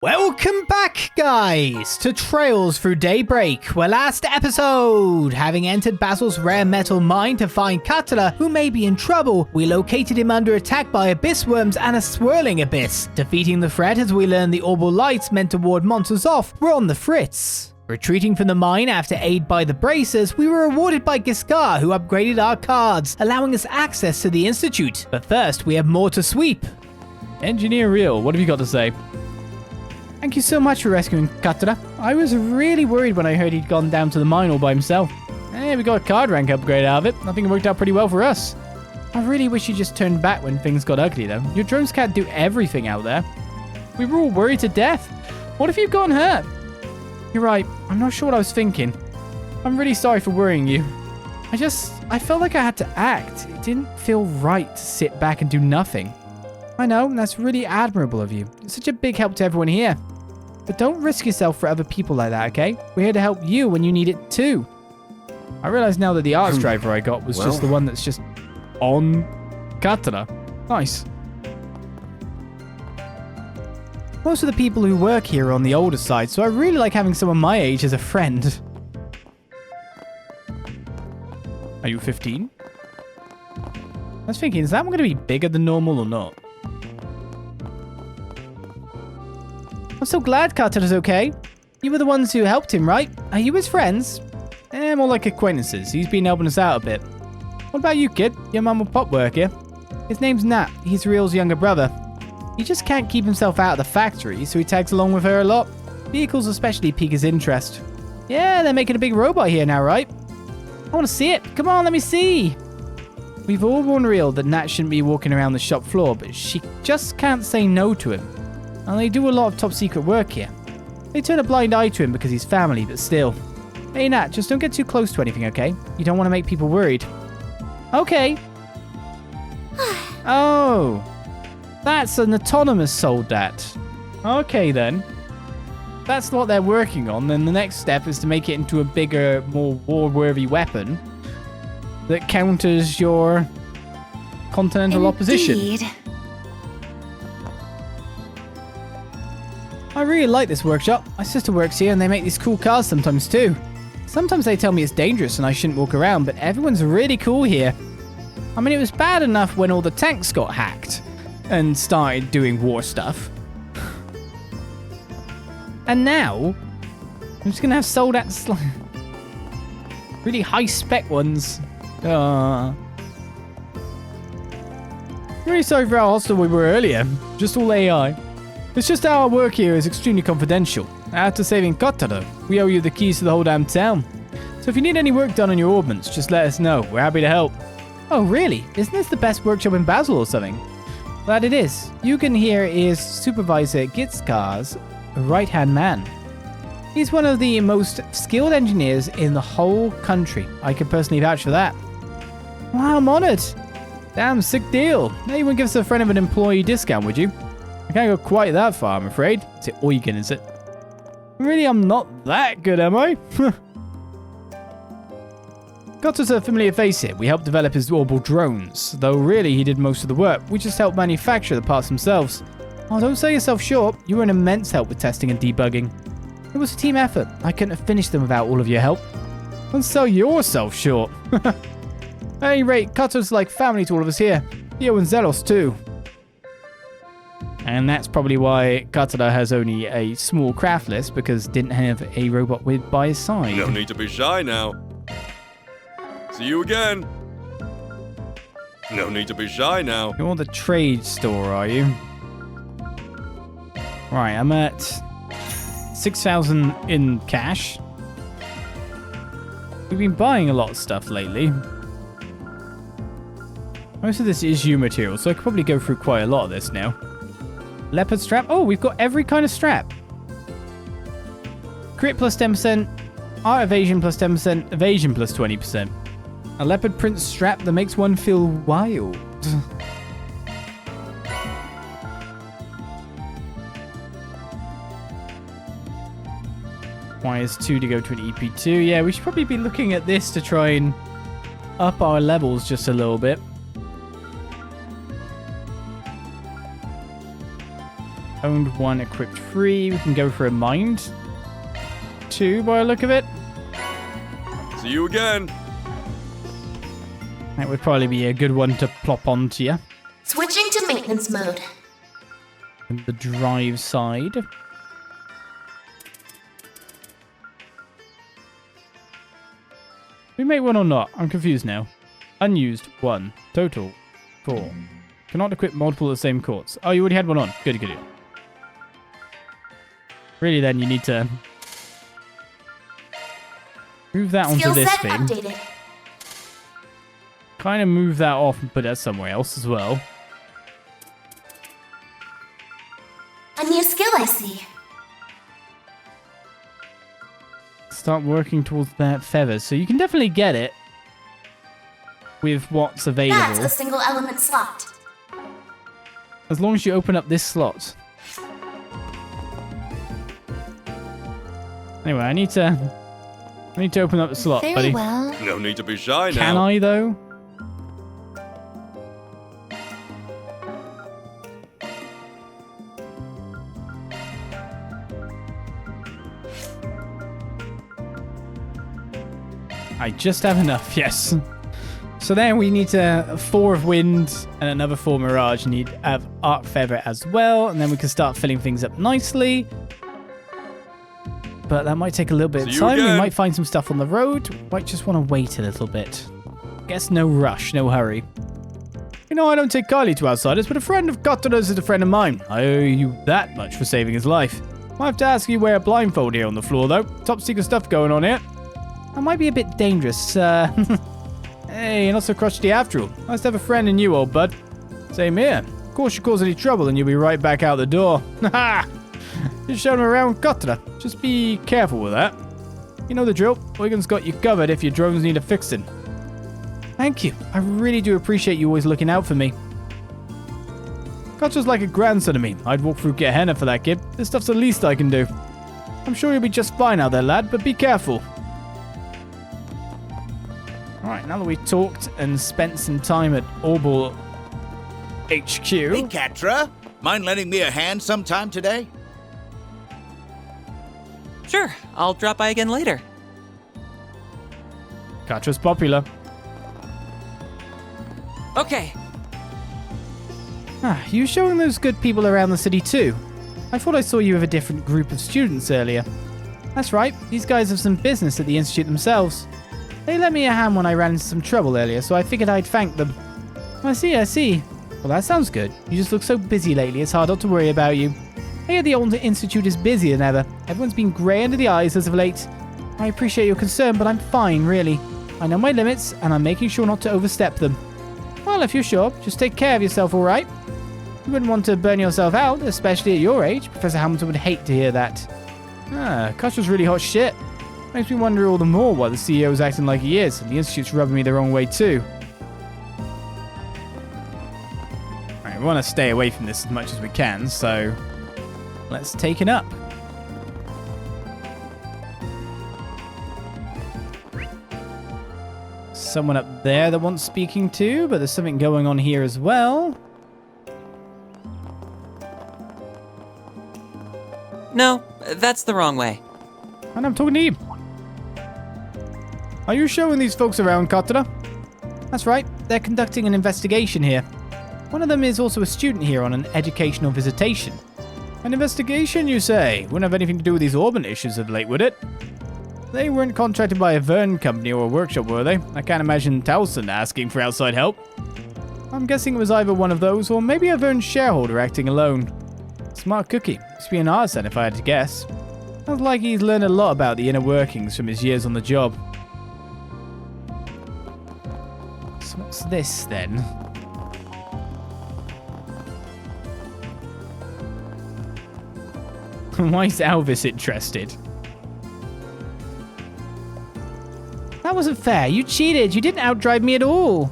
Welcome back, guys, to Trails Through Daybreak, where last episode, having entered Basel's rare metal mine to find Quatre, who may be in trouble, we located him under attack by abyss worms and a swirling abyss. Defeating the threat as we learned the orbital lights meant to ward monsters off were on the fritz. Retreating from the mine after aid by the bracers, we were rewarded by Giscard, who upgraded our cards, allowing us access to the Institute. But first, we have more to sweep. Engineer Real, what have you got to say? Thank you so much for rescuing Quatre. I was really worried when I heard he'd gone down to the mine all by himself. We got a card rank upgrade out of it. I think it worked out pretty well for us. I really wish you just turned back when things got ugly, though. Your drones can't do everything out there. We were all worried to death. What if you'd gotten hurt? You're right. I'm not sure what I was thinking. I'm really sorry for worrying you. I felt like I had to act. It didn't feel right to sit back and do nothing. I know, and that's really admirable of you. You're such a big help to everyone here. But don't risk yourself for other people like that, okay? We're here to help you when you need it too. I realize now that the arts driver I got was just the one that's just on Quatre. Nice. Most of the people who work here are on the older side, so I really like having someone my age as a friend. Are you 15? I was thinking, is that one going to be bigger than normal or not? I'm so glad Quatre is okay. You were the ones who helped him, right? Are you his friends? More like acquaintances. He's been helping us out a bit. What about you, kid? Your mum and pop work here? His name's Nat. He's Real's younger brother. He just can't keep himself out of the factory, so he tags along with her a lot. Vehicles especially pique his interest. Yeah, they're making a big robot here now, right? I want to see it. Come on, let me see. We've all warned Real that Nat shouldn't be walking around the shop floor, but she just can't say no to him. And they do a lot of top secret work here. They turn a blind eye to him because he's family, but still. Hey Nat, just don't get too close to anything, okay? You don't want to make people worried. Okay. Oh. That's an autonomous soldat. Okay then. That's what they're working on. Then the next step is to make it into a bigger, more war-worthy weapon that counters your continental opposition. I really like this workshop. My sister works here and they make these cool cars sometimes too. Sometimes they tell me it's dangerous and I shouldn't walk around, but everyone's really cool here. I mean, it was bad enough when all the tanks got hacked and started doing war stuff. And now, I'm just going to have soldats, really high-spec ones. Really sorry for how hostile we were earlier. Just all AI. It's just our work here is extremely confidential. After saving Quatre, we owe you the keys to the whole damn town. So if you need any work done on your ordnance, just let us know. We're happy to help. Oh, really? Isn't this the best workshop in Basel or something? Glad it is. Eugen here is Supervisor Giscard's right-hand man. He's one of the most skilled engineers in the whole country. I can personally vouch for that. Wow, I'm honored. Damn, sick deal. Now you wouldn't give us a friend of an employee discount, would you? I can't go quite that far, I'm afraid. Is it Eugen, is it? Really, I'm not that good, am I? Got us a familiar face here. We helped develop his orbital drones, though really he did most of the work. We just helped manufacture the parts themselves. Oh, don't sell yourself short. You were an immense help with testing and debugging. It was a team effort. I couldn't have finished them without all of your help. Don't sell yourself short. At any rate, Cutter's like family to all of us here. Theo and Zelos too. And that's probably why Quatre has only a small craft list, because didn't have a robot by his side. No need to be shy now. See you again. No need to be shy now. You're the trade store, are you? Right, I'm at 6,000 in cash. We've been buying a lot of stuff lately. Most of this is U material, so I could probably go through quite a lot of this now. Leopard strap. Oh, we've got every kind of strap. Crit plus 10%. Art evasion plus 10%. Evasion plus 20%. A leopard print strap that makes one feel wild. Requires 2 to go to an EP2. Yeah, we should probably be looking at this to try and up our levels just a little bit. Owned 1, equipped 3. We can go for a mind 2 by the look of it. See you again. That would probably be a good one to plop onto you. Switching to maintenance mode. And the drive side. We make one or not? I'm confused now. Unused 1. Total 4. Cannot equip multiple of the same courts. Oh, you already had one on. Good, good. Really, then you need to move that onto Skill this set thing. updated. Kind of move that off and put that somewhere else as well. A new skill I see. Start working towards that feather. So you can definitely get it with what's available. That's a single element slot. As long as you open up this slot. Anyway, I need to open up the slot, Very buddy. well. No need to be shy now. Can I, though? I just have enough, yes. So then we need 4 of wind and another 4 mirage. Need to have arc feather as well, and then we can start filling things up nicely. But that might take a little bit of See you time. We again. might find some stuff on the road. Might just want to wait a little bit. Guess no rush, no hurry. You know, I don't take kindly to outsiders, but a friend of Quatre is a friend of mine. I owe you that much for saving his life. Might have to ask you wear a blindfold here on the floor, though. Top secret stuff going on here. That might be a bit dangerous. Hey, you're not so crotchety after all. Nice to have a friend in you, old bud. Same here. Of course, you cause any trouble and you'll be right back out the door. Ha! Just showing him around Quatre. Just be careful with that. You know the drill. Wigan's got you covered if your drones need a fixing. Thank you. I really do appreciate you always looking out for me. Quatre's like a grandson to me. I'd walk through Gehenna for that kid. This stuff's the least I can do. I'm sure you'll be just fine out there, lad, but be careful. Alright, now that we've talked and spent some time at Orbal HQ. Hey, Quatre. Mind lending me a hand sometime today? Sure, I'll drop by again later. Quatre's popular. Okay. Ah, you showing those good people around the city too? I thought I saw you with a different group of students earlier. That's right, these guys have some business at the Institute themselves. They lent me a hand when I ran into some trouble earlier, so I figured I'd thank them. I see. Well, that sounds good. You just look so busy lately, it's hard not to worry about you. I hear the old institute is busier than ever. Everyone's been grey under the eyes as of late. I appreciate your concern, but I'm fine, really. I know my limits, and I'm making sure not to overstep them. Well, if you're sure, just take care of yourself, all right? You wouldn't want to burn yourself out, especially at your age. Professor Hamilton would hate to hear that. Ah, Custer's really hot shit. Makes me wonder all the more why the CEO is acting like he is, and the Institute's rubbing me the wrong way too. Alright, we want to stay away from this as much as we can, so let's take it up. Someone up there that wants speaking to, but there's something going on here as well. No, that's the wrong way. And I'm talking to you. Are you showing these folks around, Quatre? That's right. They're conducting an investigation here. One of them is also a student here on an educational visitation. An investigation, you say? Wouldn't have anything to do with these Orban issues of late, would it? They weren't contracted by a Vern company or a workshop, were they? I can't imagine Towson asking for outside help. I'm guessing it was either one of those, or maybe a Vern shareholder acting alone. Smart cookie. Must be an artisan if I had to guess. Sounds like he's learned a lot about the inner workings from his years on the job. So what's this, then? Why is Elvis interested? That wasn't fair. You cheated. You didn't outdrive me at all.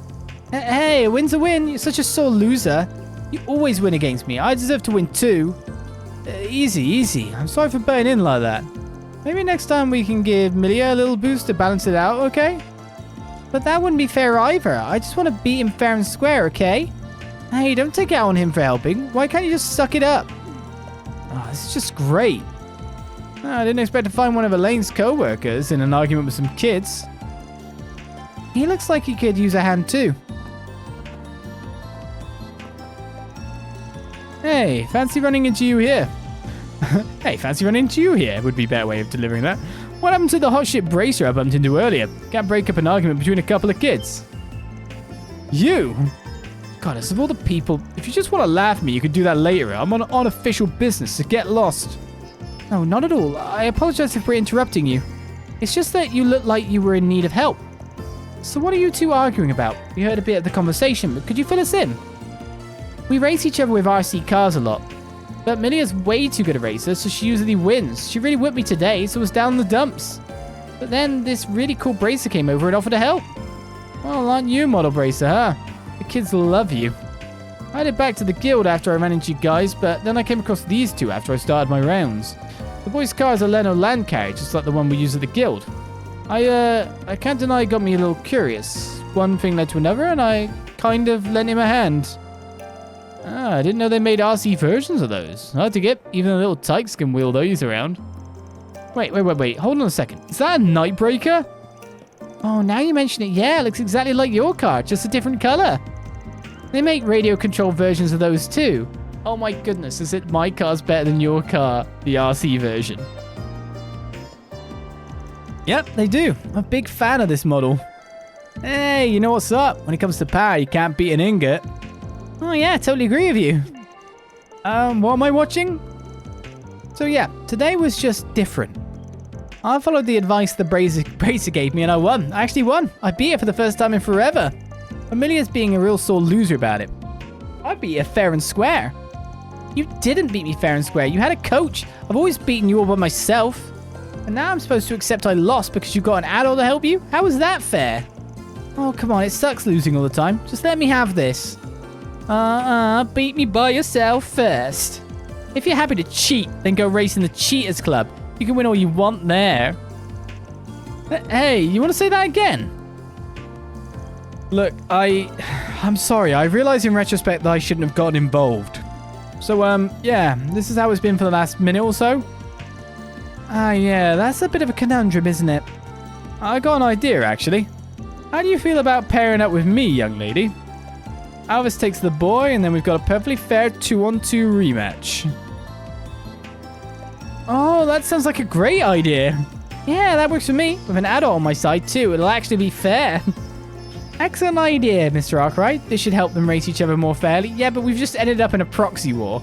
Hey, a win's a win. You're such a sore loser. You always win against me. I deserve to win too. Easy. I'm sorry for butting in like that. Maybe next time we can give Milia a little boost to balance it out, okay? But that wouldn't be fair either. I just want to beat him fair and square, okay? Hey, don't take it out on him for helping. Why can't you just suck it up? Oh, this is just great. Oh, I didn't expect to find one of Elaine's co-workers in an argument with some kids. He looks like he could use a hand too. Hey, fancy running into you here. Hey, fancy running into you here would be a better way of delivering that. What happened to the hot shit bracer I bumped into earlier? Can't break up an argument between a couple of kids. You? Goddess, of all the people, if you just want to laugh at me, you could do that later. I'm on unofficial business, so get lost. No, not at all. I apologize for interrupting you. It's just that you look like you were in need of help. So what are you two arguing about? We heard a bit of the conversation, but could you fill us in? We race each other with RC cars a lot. But Milia's way too good a racer, so she usually wins. She really whipped me today, so it was down in the dumps. But then this really cool bracer came over and offered to help. Well, aren't you a model bracer, huh? The kids love you. I headed back to the guild after I ran into you guys, but then I came across these two after I started my rounds. The boys' car is a Leno land carriage, just like the one we use at the guild. I can't deny it got me a little curious. One thing led to another, and I kind of lent him a hand. Ah, I didn't know they made RC versions of those. Hard to get. Even the little tykes can wheel those around. Wait. Hold on a second. Is that a Nightbreaker? Oh, now you mention it, yeah, it looks exactly like your car, just a different color. They make radio-controlled versions of those too. Oh my goodness, is it my car's better than your car, the RC version? Yep, they do. I'm a big fan of this model. Hey, you know what's up? When it comes to power, you can't beat an ingot. Oh yeah, totally agree with you. What am I watching? So yeah, today was just different. I followed the advice the bracer gave me and I won. I actually won. I beat it for the first time in forever. Amelia's being a real sore loser about it. I beat her fair and square. You didn't beat me fair and square. You had a coach. I've always beaten you all by myself. And now I'm supposed to accept I lost because you got an adult to help you? How is that fair? Oh, come on. It sucks losing all the time. Just let me have this. Beat me by yourself first. If you're happy to cheat, then go race in the Cheaters Club. You can win all you want there. Hey, you want to say that again? Look, I'm sorry. I realize in retrospect that I shouldn't have gotten involved. So, yeah, this is how it's been for the last minute or so. Yeah, that's a bit of a conundrum, isn't it? I got an idea, actually. How do you feel about pairing up with me, young lady? Alvis takes the boy, and then we've got a perfectly fair 2-on-2 rematch. Oh, that sounds like a great idea. Yeah, that works for me. With an adult on my side, too, it'll actually be fair. Excellent idea, Mr. Arkride. This should help them race each other more fairly. Yeah, but we've just ended up in a proxy war.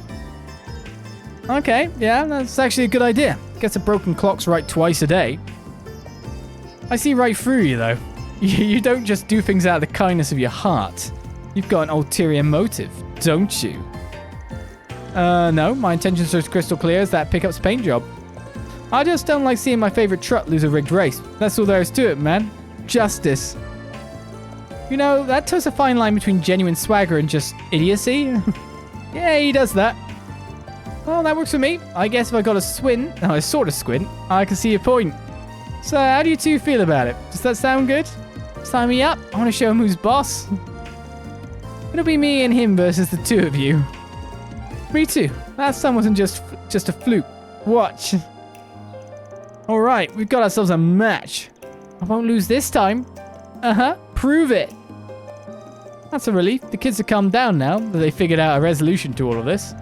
Okay, yeah, that's actually a good idea. Guess a broken clock's right twice a day. I see right through you, though. You don't just do things out of the kindness of your heart. You've got an ulterior motive, don't you? No, my intentions are as crystal clear as that pickup's paint job. I just don't like seeing my favorite truck lose a rigged race. That's all there is to it, man. Justice. You know, that toes a fine line between genuine swagger and just idiocy. Yeah, he does that. Well, that works for me. I guess if I got a sort of squint, I can see your point. So, how do you two feel about it? Does that sound good? Sign me up. I want to show him who's boss. It'll be me and him versus the two of you. Me too. Last time wasn't just a fluke. Watch. Alright, we've got ourselves a match. I won't lose this time. Prove it. That's a relief. The kids have calmed down now that they figured out a resolution to all of this.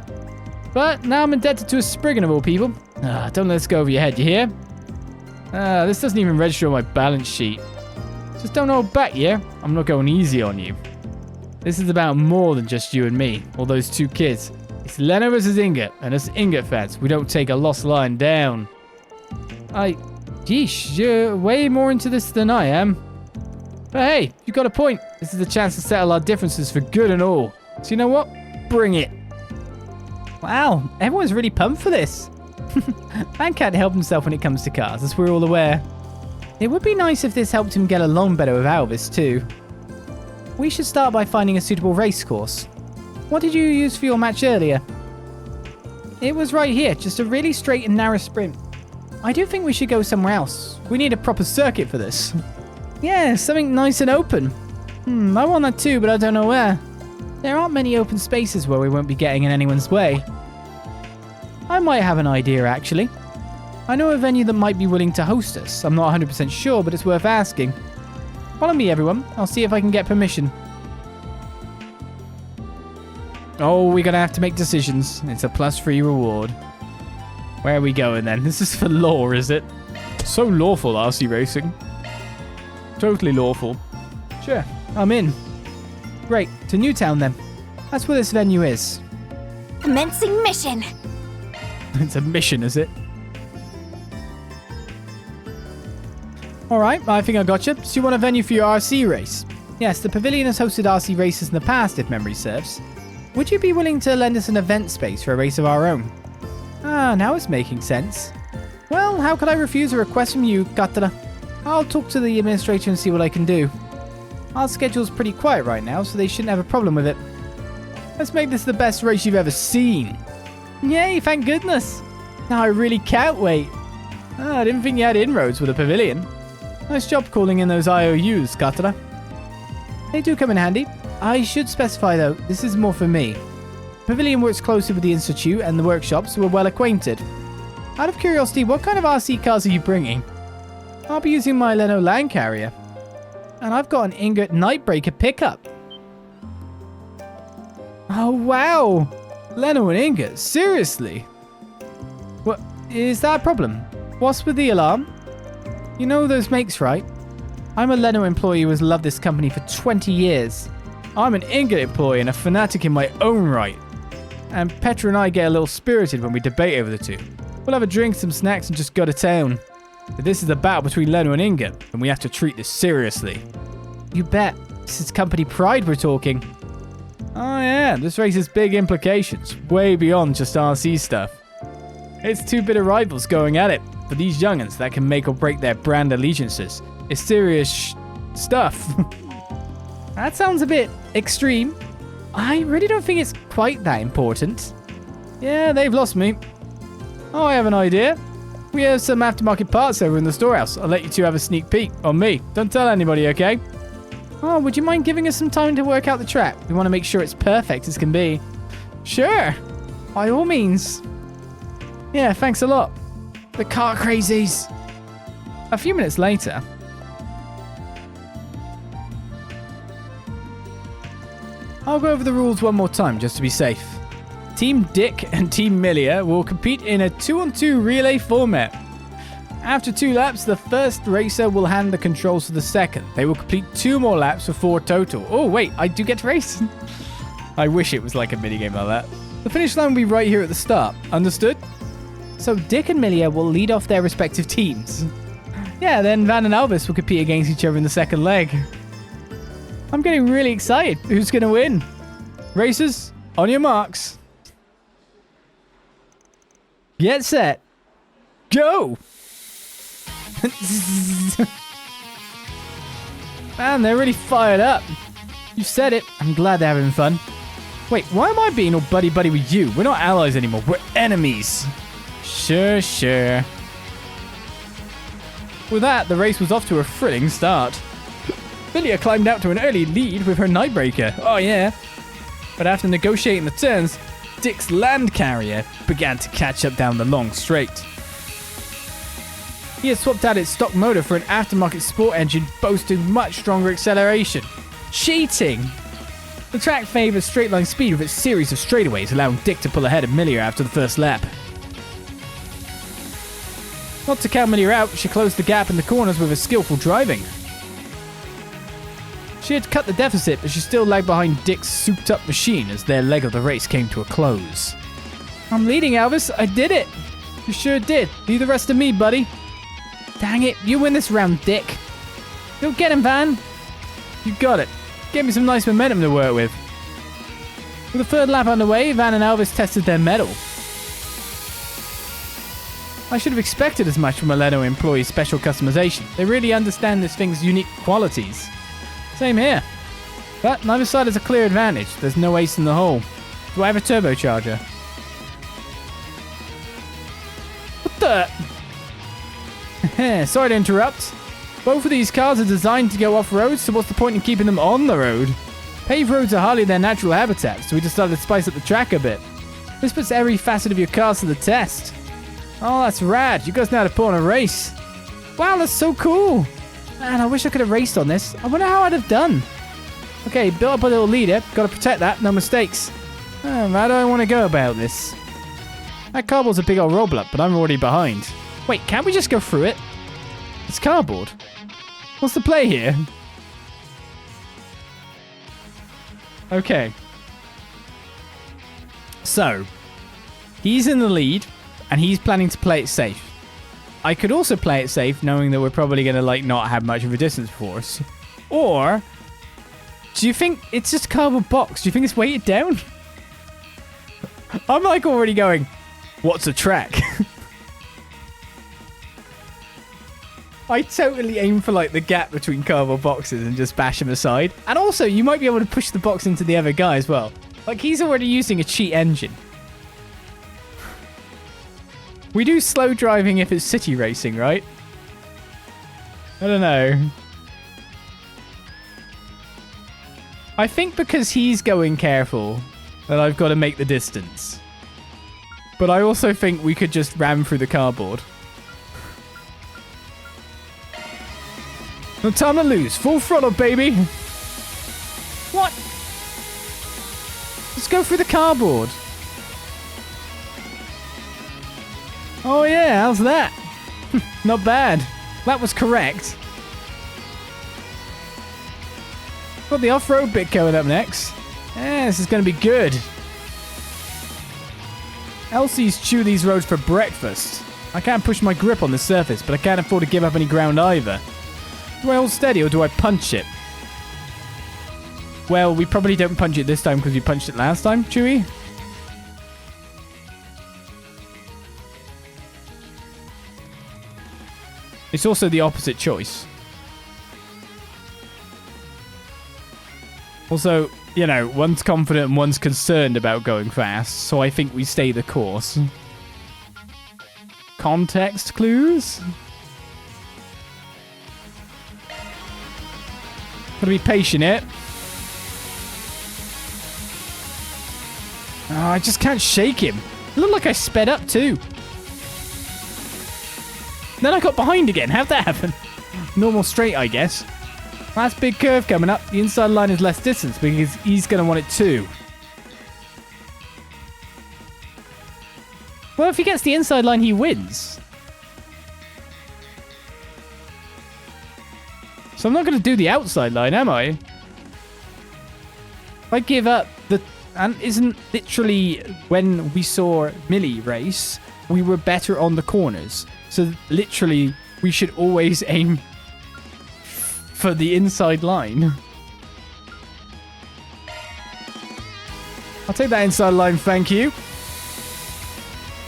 But now I'm indebted to a Spriggan of all people. Don't let this go over your head, you hear? This doesn't even register on my balance sheet. Just don't hold back, yeah? I'm not going easy on you. This is about more than just you and me, or those two kids. It's Leno versus Ingot, and as Ingot fans, we don't take a lost lying down. Yeesh, you're way more into this than I am. But hey, you got a point. This is a chance to settle our differences for good and all. So you know what? Bring it. Wow, everyone's really pumped for this. Man can't help himself when it comes to cars, as we're all aware. It would be nice if this helped him get along better with Alvis too. We should start by finding a suitable race course. What did you use for your match earlier? It was right here, just a really straight and narrow sprint. I do think we should go somewhere else. We need a proper circuit for this. Yeah, something nice and open. I want that too, but I don't know where. There aren't many open spaces where we won't be getting in anyone's way. I might have an idea, actually. I know a venue that might be willing to host us. I'm not 100% sure, but it's worth asking. Follow me, everyone. I'll see if I can get permission. Oh, we're going to have to make decisions. It's a +3 reward. Where are we going, then? This is for lore, is it? So lawful, RC Racing. Totally lawful. Sure, I'm in. Great, to Newtown, then. That's where this venue is. Commencing mission. It's a mission, is it? Alright, I think I gotcha. So you want a venue for your RC race? Yes, the pavilion has hosted RC races in the past, if memory serves. Would you be willing to lend us an event space for a race of our own? Ah, now it's making sense. Well, how could I refuse a request from you, Quatre? I'll talk to the administrator and see what I can do. Our schedule's pretty quiet right now, so they shouldn't have a problem with it. Let's make this the best race you've ever seen. Yay, thank goodness. Now I really can't wait. I didn't think you had inroads with a pavilion. Nice job calling in those IOUs, Quatre. They do come in handy. I should specify though, this is more for me. Pavilion works closely with the Institute and the workshops, so we're well acquainted. Out of curiosity, what kind of RC cars are you bringing? I'll be using my Leno Land Carrier. And I've got an Ingot Nightbreaker pickup. Oh wow! Leno and Ingot, seriously? What, is that a problem? What's with the alarm? You know those makes, right? I'm a Leno employee who has loved this company for 20 years. I'm an Ingot employee and a fanatic in my own right. And Petra and I get a little spirited when we debate over the two. We'll have a drink, some snacks, and just go to town. But this is a battle between Leno and Ingot, and we have to treat this seriously. You bet. This is company pride we're talking. Oh yeah, this race has big implications, way beyond just RC stuff. It's two bitter rivals going at it. For these young'uns, that can make or break their brand allegiances. It's serious stuff. That sounds a bit extreme. I really don't think it's quite that important. Yeah, they've lost me. Oh, I have an idea. We have some aftermarket parts over in the storehouse. I'll let you two have a sneak peek. On me. Don't tell anybody, okay? Oh, would you mind giving us some time to work out the track? We want to make sure it's perfect as can be. Sure. By all means. Yeah, thanks a lot. The car crazies. A few minutes later. I'll go over the rules one more time just to be safe. Team Dick and Team Milia will compete in a 2-on-2 relay format. After 2 laps, the first racer will hand the controls to the second. They will complete 2 more laps for 4 total. Oh wait, I do get to race. I wish it was like a minigame like that. The finish line will be right here at the start. Understood? So Dick and Milia will lead off their respective teams. Yeah, then Van and Elvis will compete against each other in the second leg. I'm getting really excited. Who's going to win? Racers, on your marks. Get set. Go! Man, they're really fired up. You said it. I'm glad they're having fun. Wait, why am I being all buddy-buddy with you? We're not allies anymore. We're enemies. Sure. With that, the race was off to a thrilling start. Milia climbed out to an early lead with her Nightbreaker. Oh yeah. But after negotiating the turns, Dick's Land Carrier began to catch up down the long straight. He had swapped out its stock motor for an aftermarket sport engine boasting much stronger acceleration. Cheating! The track favors straight line speed with its series of straightaways, allowing Dick to pull ahead of Milia after the first lap. Not to count Milia out, she closed the gap in the corners with her skillful driving. She had cut the deficit, but she still lagged behind Dick's souped-up machine as their leg of the race came to a close. I'm leading, Elvis. I did it. You sure did. Leave the rest to me, buddy. Dang it. You win this round, Dick. Go get him, Van. You got it. Give me some nice momentum to work with. With the third lap underway, Van and Elvis tested their mettle. I should have expected as much from a Leno employee's special customization. They really understand this thing's unique qualities. Same here. But neither side has a clear advantage. There's no ace in the hole. Do I have a turbocharger? What the? Sorry to interrupt. Both of these cars are designed to go off-road, so what's the point in keeping them on the road? Paved roads are hardly their natural habitat, so we decided to spice up the track a bit. This puts every facet of your cars to the test. Oh, that's rad. You guys know how to put on a race. Wow, that's so cool. Man, I wish I could have raced on this. I wonder how I'd have done. Okay, built up a little leader. Got to protect that. No mistakes. How do I want to go about this? That cardboard's a big old roadblock, but I'm already behind. Wait, can't we just go through it? It's cardboard. What's the play here? Okay. So, he's in the lead, and he's planning to play it safe. I could also play it safe, knowing that we're probably going to, like, not have much of a distance for us. Or, do you think it's just a cardboard box? Do you think it's weighted down? I'm, like, already going, what's a track? I totally aim for, like, the gap between cardboard boxes and just bash them aside. And also, you might be able to push the box into the other guy as well. Like, he's already using a cheat engine. We do slow driving if it's city racing, right? I don't know. I think because he's going careful that I've got to make the distance. But I also think we could just ram through the cardboard. No time to lose. Full throttle, baby. What? Let's go through the cardboard. Oh yeah, how's that? Not bad. That was correct. Got the off-road bit coming up next. Yeah, this is going to be good. Elsie's chew these roads for breakfast. I can't push my grip on the surface, but I can't afford to give up any ground either. Do I hold steady or do I punch it? Well, we probably don't punch it this time because we punched it last time, Chewie. It's also the opposite choice. Also, you know, one's confident and one's concerned about going fast, so I think we stay the course. Context clues? Gotta be patient here. Oh, I just can't shake him. It looked like I sped up too. Then I got behind again. How'd that happen? Normal straight, I guess. Last big curve coming up. The inside line is less distance because he's going to want it too. Well, if he gets the inside line, he wins. So I'm not going to do the outside line, am I? If I give up the... And isn't literally when we saw Millie race, we were better on the corners. So literally, we should always aim for the inside line. I'll take that inside line, thank you.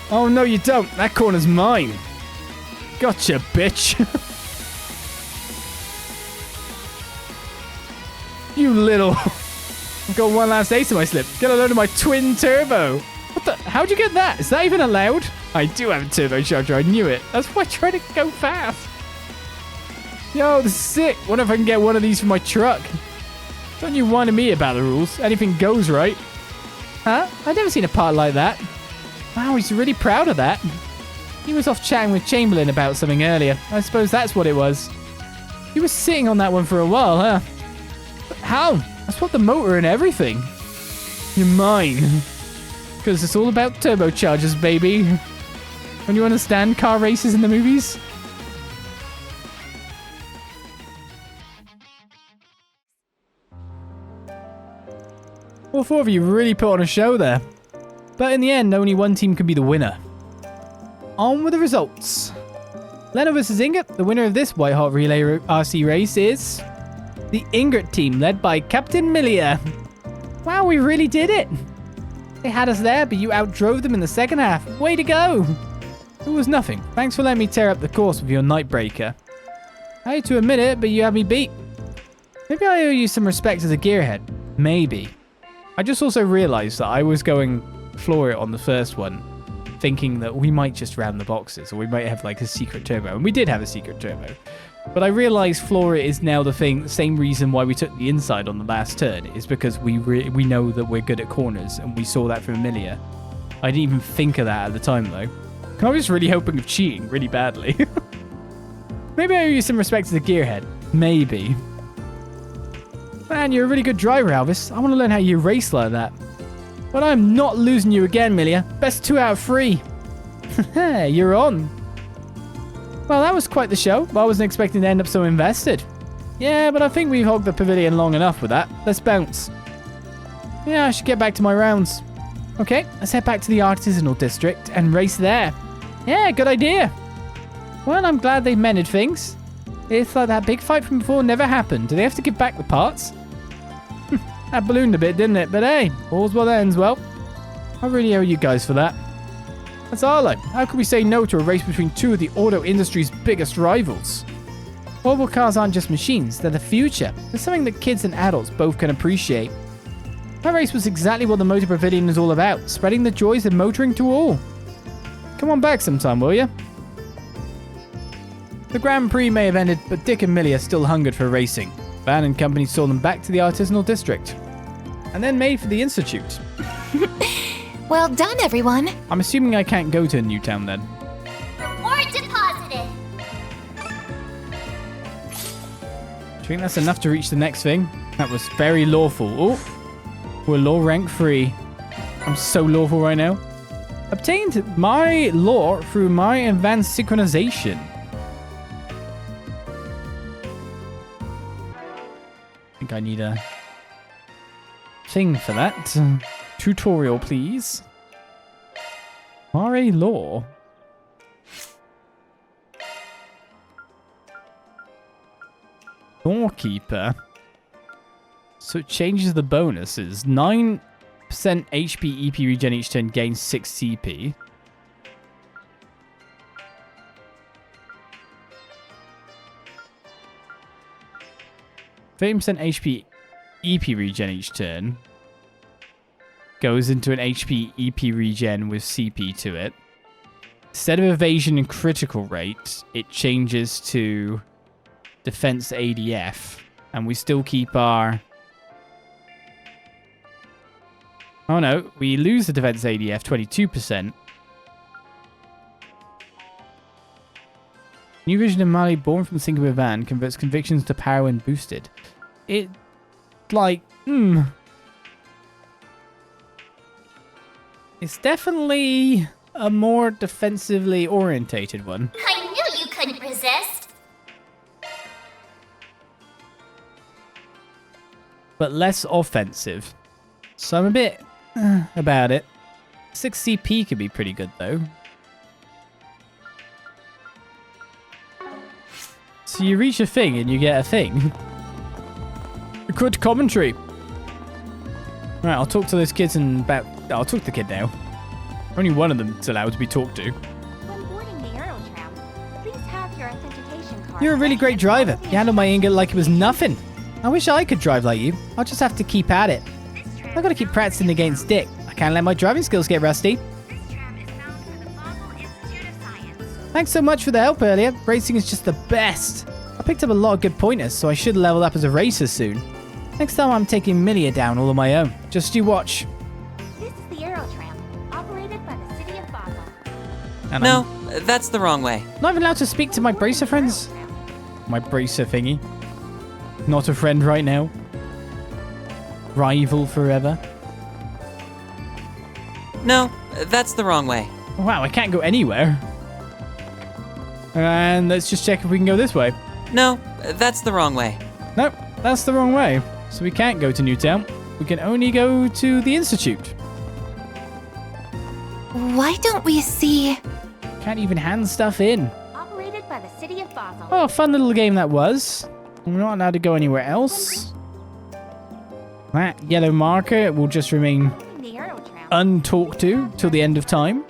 Oh, no, you don't. That corner's mine. Gotcha, bitch. You little... I've got one last ace in my slip. Get a load of my twin turbo. What the? How'd you get that? Is that even allowed? I do have a turbocharger. I knew it. That's why I tried to go fast. Yo, this is sick. Wonder if I can get one of these for my truck. Don't you whine to me about the rules. Anything goes, right? Huh? I've never seen a part like that. Wow, he's really proud of that. He was off chatting with Chamberlain about something earlier. I suppose that's what it was. He was sitting on that one for a while, huh? But how? I swapped the motor and everything. You're mine. Because it's all about turbochargers, baby. When you understand car races in the movies. All four of you really put on a show there. But in the end, only one team can be the winner. On with the results. Leno vs Ingot, the winner of this White Hot Relay RC race is... the Ingrid team, led by Captain Millia. Wow, we really did it. They had us there, but you outdrove them in the second half. Way to go. It was nothing. Thanks for letting me tear up the course with your Nightbreaker. I hate to admit it, but you had me beat. Maybe I owe you some respect as a gearhead. Maybe. I just also realized that I was going floor it on the first one, thinking that we might just ram the boxes, or we might have like a secret turbo. And we did have a secret turbo. But I realized floor it is now the same reason why we took the inside on the last turn, is because we know that we're good at corners, and we saw that from Amelia. I didn't even think of that at the time, though. I was really hoping of cheating really badly. Maybe I owe you some respect as a gearhead. Maybe. Man, you're a really good driver, Alvis. I want to learn how you race like that. But I'm not losing you again, Milia. Best 2 out of 3. Hey, you're on. Well, that was quite the show. I wasn't expecting to end up so invested. Yeah, but I think we've hogged the pavilion long enough with that. Let's bounce. Yeah, I should get back to my rounds. Okay, let's head back to the Artisanal District and race there. Yeah, good idea. Well, I'm glad they mended things. It's like that big fight from before never happened. Do they have to give back the parts? That ballooned a bit, didn't it? But hey, all's well that ends well. I really owe you guys for that. That's Arlo. How could we say no to a race between two of the auto industry's biggest rivals? Mobile cars aren't just machines, they're the future. They're something that kids and adults both can appreciate. That race was exactly what the Motor Pavilion is all about, spreading the joys of motoring to all. Come on back sometime, will you? The Grand Prix may have ended, but Dick and Millie are still hungered for racing. Van and company saw them back to the Artisanal District, and then made for the Institute. Well done, everyone. I'm assuming I can't go to Newtown then. Reward deposited. Do you think that's enough to reach the next thing? That was very lawful. Oh, we're law rank 3. I'm so lawful right now. Obtained my law through my advanced synchronization. I think I need a thing for that. Tutorial, please. RA law. Doorkeeper. So it changes the bonuses. 9% HP EP regen each turn, gains 6 CP. %30% HP EP regen each turn. Goes into an HP EP regen with CP to it. Instead of evasion and critical rate, it changes to defense ADF. And we still keep our... Oh no, we lose the defense ADF 22%. New vision of Mali, born from the singular van, converts convictions to power when boosted. It, like, It's definitely a more defensively orientated one. I knew you couldn't resist. But less offensive. So I'm a bit about it. 6 CP could be pretty good though. So you reach a thing and you get a thing. Good commentary. Right, I'll talk to those kids and about... I'll talk to the kid now. Only one of them is allowed to be talked to. When boarding the Aerotram, please have your authentication card. You're a really great driver. You handled my ingot like it was nothing. I wish I could drive like you. I'll just have to keep at it. I've got to keep practicing against Dick. I can't let my driving skills get rusty. This tram is bound for the Basel Institute of Science. Thanks so much for the help earlier. Racing is just the best. I picked up a lot of good pointers, so I should level up as a racer soon. Next time I'm taking Milia down all on my own. Just you watch. This is the Aerotram, operated by the city of Basel. And No, that's the wrong way. I'm not even allowed to speak to my bracer friends. My bracer thingy. Not a friend right now. Rival forever. No, that's the wrong way. Wow, I can't go anywhere. And let's just check if we can go this way. No, that's the wrong way. Nope, that's the wrong way. So we can't go to Newtown. We can only go to the Institute. Why don't we see... Can't even hand stuff in. Operated by the city of Basel. Oh, fun little game that was. We're not allowed to go anywhere else. That yellow marker will just remain The Aerotram. untalked to till the end of time.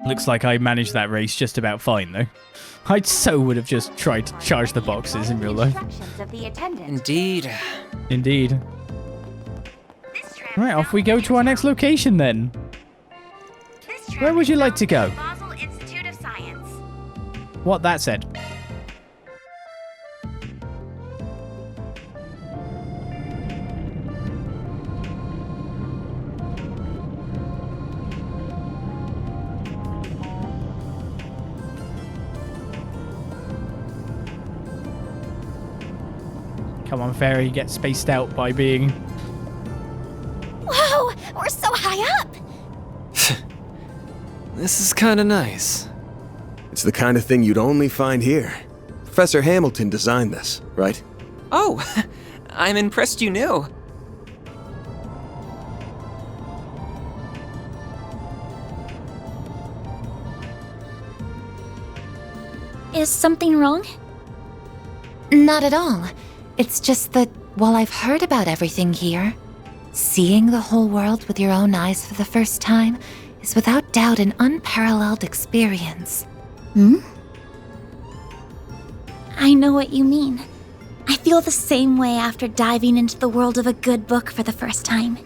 Looks like I managed that race just about fine, though. I so would have just tried to charge the boxes in real life. Instructions of the attendant. Indeed. Indeed. This tram Right, off we go to our next location then. Where would you like to go? Basel Institute of Science. What that said. Come on, fairy, get spaced out by being... Whoa, we're so high up! This is kinda nice. It's the kind of thing you'd only find here. Professor Hamilton designed this, right? Oh, I'm impressed you knew. Is something wrong? Not at all. It's just that while I've heard about everything here, seeing the whole world with your own eyes for the first time is without doubt an unparalleled experience. I know what you mean. I feel the same way after diving into the world of a good book for the first time.